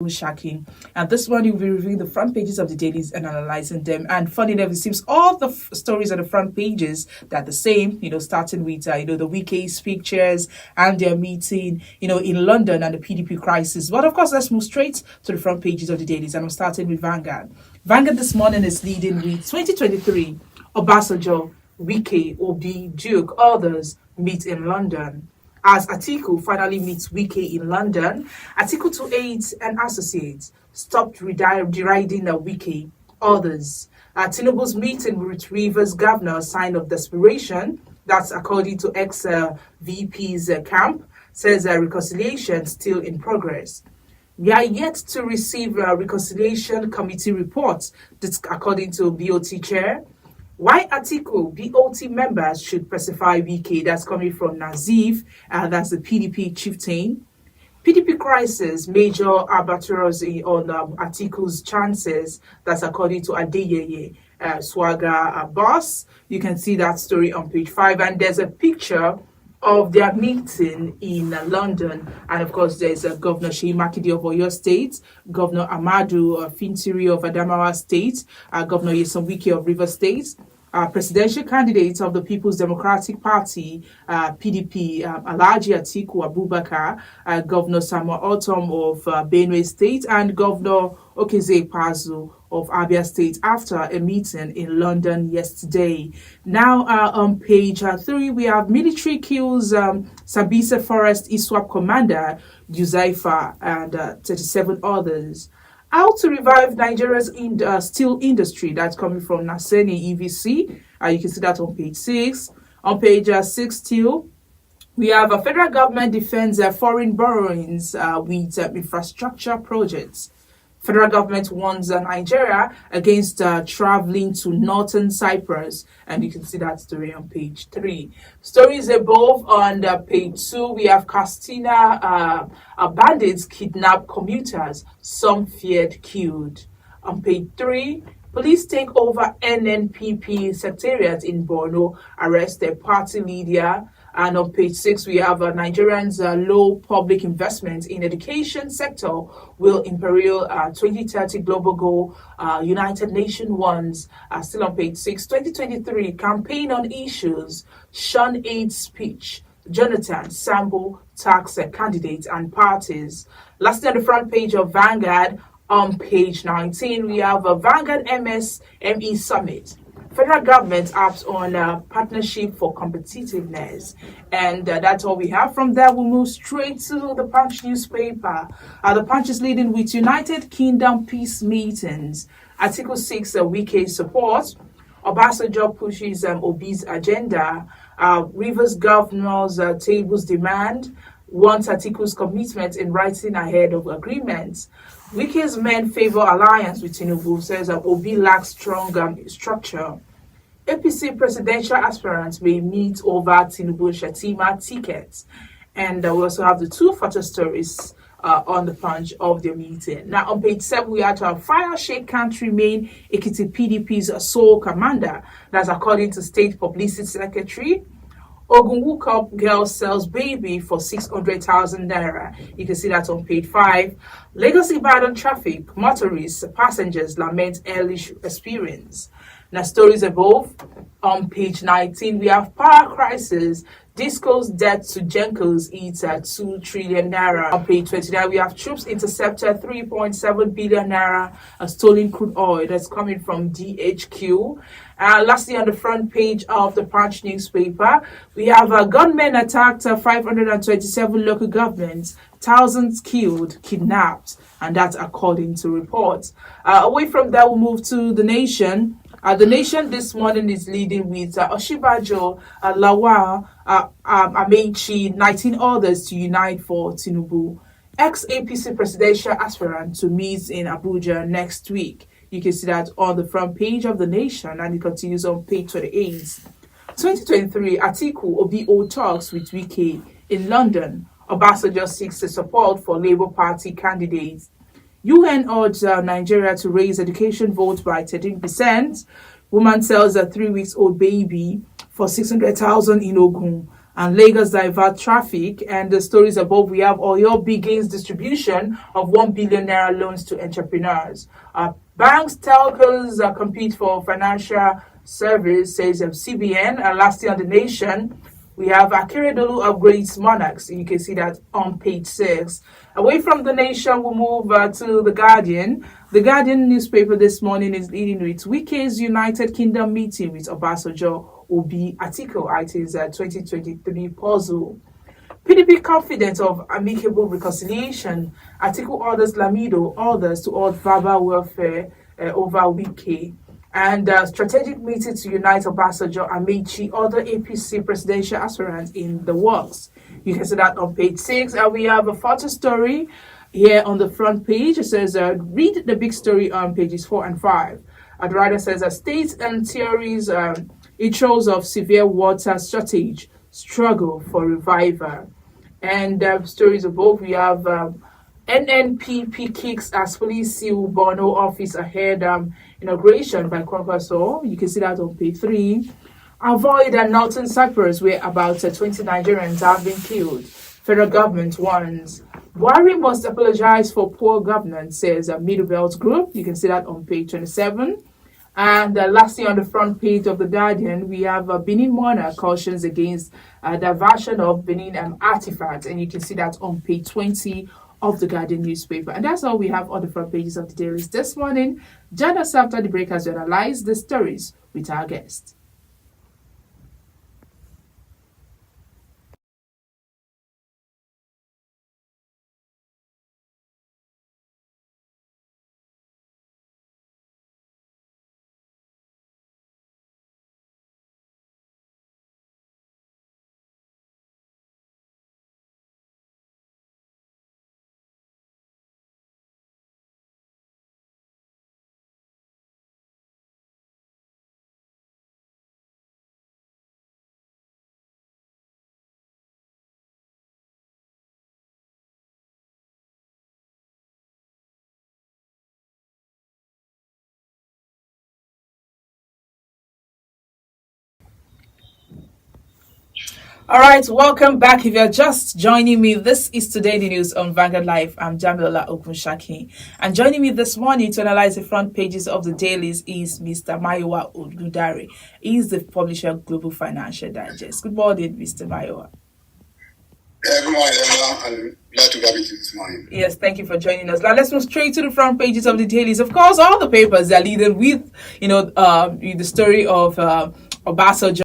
Shocking. And this one, you'll be reviewing the front pages of the dailies and analyzing them. And funny enough, it seems all the stories on the front pages that the same, starting with, the Wike's pictures and their meeting, in London and the PDP crisis. But of course, let's move straight to the front pages of the dailies. And I'm starting with Vanguard. Vanguard this morning is leading with 2023, Obasanjo, Wike, Obi, Duke, others meet in London. As Atiku finally meets Wike in London, Atiku to aides and associates stopped deriding the Wike. Others. Tinubu's meeting with Rivers governor, sign of desperation. That's according to ex-VP's camp, says reconciliation still in progress. We are yet to receive a reconciliation committee report, that's according to BOT chair. Why Atiku BOT members should specify Wike? That's coming from Nazif, that's the PDP chieftain. PDP crisis, major albatross on Atiku's chances. That's according to Adeyeye Swagger boss. You can see that story on page 5. And there's a picture of their meeting in London. And of course, there's Governor Seyi Makinde of Oyo State, Governor Amadu Fintiri of Adamawa State, Governor Nyesom Wike of Rivers State, presidential candidate of the People's Democratic Party, PDP, Alhaji Atiku Abubakar, Governor Samuel Ortom of Benue State, and Governor Okezie Ikpeazu of Abia State after a meeting in London yesterday. Now, on page 3, we have military kills Sambisa Forest ISWAP commander Uzaifa and 37 others. How to revive Nigeria's steel industry. That's coming from Naseni EVC. You can see that on page 6. On page 6 still, we have a federal government defends foreign borrowings with infrastructure projects. Federal government warns Nigeria against traveling to northern Cyprus, and you can see that story on page 3. Stories above on page 2, we have Castina bandits kidnap commuters, some feared killed. On page 3, police take over NNPP secretariat in Borno, arrest their party leader. And on page 6, we have Nigerians' low public investment in education sector will imperil 2030 global goal. United Nations wants. Still on page 6, 2023 campaign on issues, shun aid speech. Jonathan Sambo tax candidates and parties. Lastly, on the front page of Vanguard, on page 19, we have a Vanguard MSME Summit. Federal government acts on partnership for competitiveness. And that's all we have. From there, we'll move straight to the Punch newspaper. The Punch is leading with United Kingdom peace meetings. Article 6, Wike support. Obasanjo pushes Obi's agenda. Rivers governors tables demand. Wants Atiku's commitment in writing ahead of agreements. Wike's men favor alliance with Tinubu, says Obi lacks strong structure. APC presidential aspirants may meet over Tinubu Shatima tickets. And we also have the 2 photo stories on the Punch of the meeting. Now, on page 7, we have fire shake can't remain Ekiti PDP's sole commander. That's according to State Publicity Secretary. Ogunwuka girl sells baby for 600,000 naira. You can see that on page 5. Lagos Ibadan traffic, motorists, passengers lament early experience. Now, stories above. On page 19, we have power crisis. Disco's debt to Gencos eats at 2 trillion naira. On page 29, we have troops intercepted 3.7 billion naira stolen crude oil that's coming from DHQ. Lastly, on the front page of the Punch newspaper, we have gunmen attacked 527 local governments, thousands killed, kidnapped, and that's according to reports. Away from that, we'll move to The Nation. The Nation this morning is leading with Oshibajo, Lawal, Amechi, 19 others to unite for Tinubu. Ex-APC presidential aspirant to meet in Abuja next week. You can see that on the front page of The Nation, and it continues on page 28. 2023, Atiku OBO talks with Wike in London. Obasanjo seeks the support for Labour Party candidates. UN urged Nigeria to raise education vote by 13%. Woman sells a 3-week-old baby for 600,000 in Ogun. and Lagos divert traffic. And the stories above, we have Oyo begins distribution of 1 billion naira loans to entrepreneurs. Banks, telcos compete for financial service, says CBN. And lastly, on the nation, we have Akeredolu upgrades monarchs. You can see that on page 6. Away from the nation, we move to The Guardian. The Guardian newspaper this morning is leading with Wike's United Kingdom meeting with Obasanjo, Obi, Atiku. It is a 2023 puzzle. PDP confident of amicable reconciliation. Atiku orders Lamido orders to hold verbal warfare over Wike. And strategic meeting to unite Obasanjo, Amici, other APC presidential aspirants in the works. You can see that on page 6. And we have a photo story here on the front page. It says, read the big story on pages 4 and 5. And the writer says, states and theories, it shows of severe water shortage, struggle for revival. And stories above, we have NNPP kicks as police seal Bono office ahead inauguration by Kwankwaso. You can see that on page 3. Avoid a Northern Cyprus where about 20 Nigerians have been killed. Federal government warns. Buhari must apologize for poor governance, says a Middle Belt group. You can see that on page 27. And lastly, on the front page of The Guardian, we have Benin monarch cautions against diversion of Benin artifacts. And you can see that on page 20 of The Guardian newspaper. And that's all we have on the front pages of the dailies this morning. Join us after the break as we analyze the stories with our guest. All right, welcome back. If you're just joining me, this is Today the News on Vanguard Live. I'm Jamilola Okunshaki. And joining me this morning to analyze the front pages of the dailies is Mr. Mayowa Odudare. He's the publisher of Global Financial Digest. Good morning, Mr. Mayowa. Good morning, everyone. I'm glad to be with you this morning. Yes, thank you for joining us. Now let's move straight to the front pages of the dailies. Of course, all the papers are leading with, the story of Obasanjo.